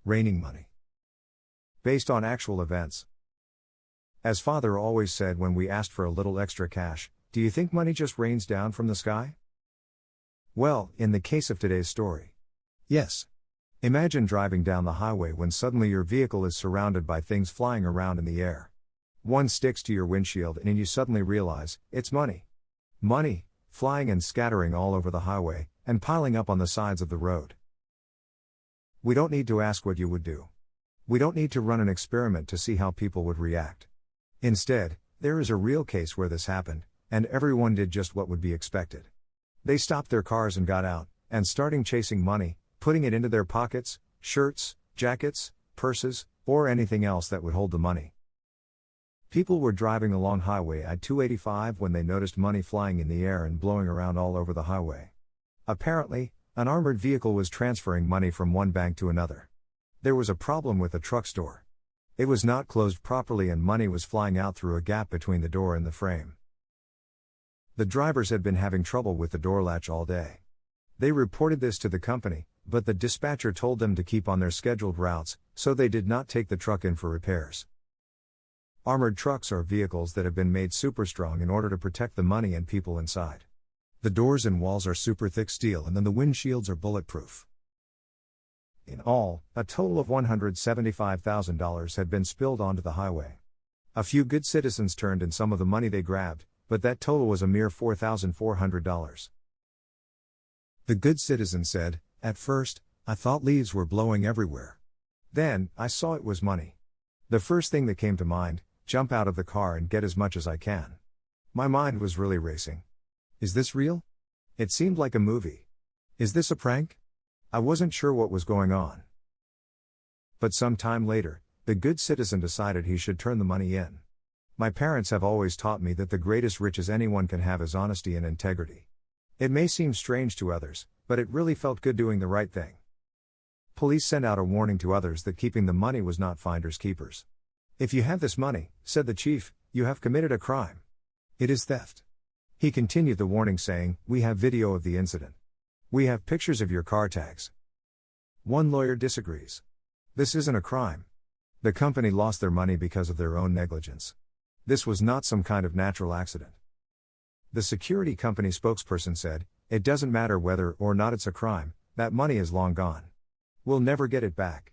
Raining money. Based on actual events. As father always said when we asked for a little extra cash, do you think money just rains down from the sky? Well, in the case of today's story, yes. Imagine driving down the highway when suddenly your vehicle is surrounded by things flying around in the air. One sticks to your windshield and you suddenly realize, it's money. Money, flying and scattering all over the highway, and piling up on the sides of the road. We don't need to ask what you would do. We don't need to run an experiment to see how people would react. Instead, there is a real case where this happened, and everyone did just what would be expected. They stopped their cars and got out, and starting chasing money, putting it into their pockets, shirts, jackets, purses, or anything else that would hold the money. People were driving along Highway I-285 when they noticed money flying in the air and blowing around all over the highway. Apparently, an armored vehicle was transferring money from one bank to another. There was a problem with the truck store. It was not closed properly and money was flying out through a gap between the door and the frame. The drivers had been having trouble with the door latch all day. They reported this to the company, but the dispatcher told them to keep on their scheduled routes, so they did not take the truck in for repairs. Armored trucks are vehicles that have been made super strong in order to protect the money and people inside. The doors and walls are super thick steel and then the windshields are bulletproof. In all, a total of $175,000 had been spilled onto the highway. A few good citizens turned in some of the money they grabbed, but that total was a mere $4,400. The good citizen said, "At first, I thought leaves were blowing everywhere. Then, I saw it was money. The first thing that came to mind, jump out of the car and get as much as I can. My mind was really racing. Is this real? It seemed like a movie. Is this a prank? I wasn't sure what was going on." But some time later, the good citizen decided he should turn the money in. My parents have always taught me that the greatest riches anyone can have is honesty and integrity. It may seem strange to others, but it really felt good doing the right thing. Police sent out a warning to others that keeping the money was not finders keepers. "If you have this money," said the chief, "you have committed a crime. It is theft." He continued the warning saying, "We have video of the incident. We have pictures of your car tags." One lawyer disagrees. This isn't a crime. The company lost their money because of their own negligence. This was not some kind of natural accident. The security company spokesperson said, "It doesn't matter whether or not it's a crime, that money is long gone. We'll never get it back."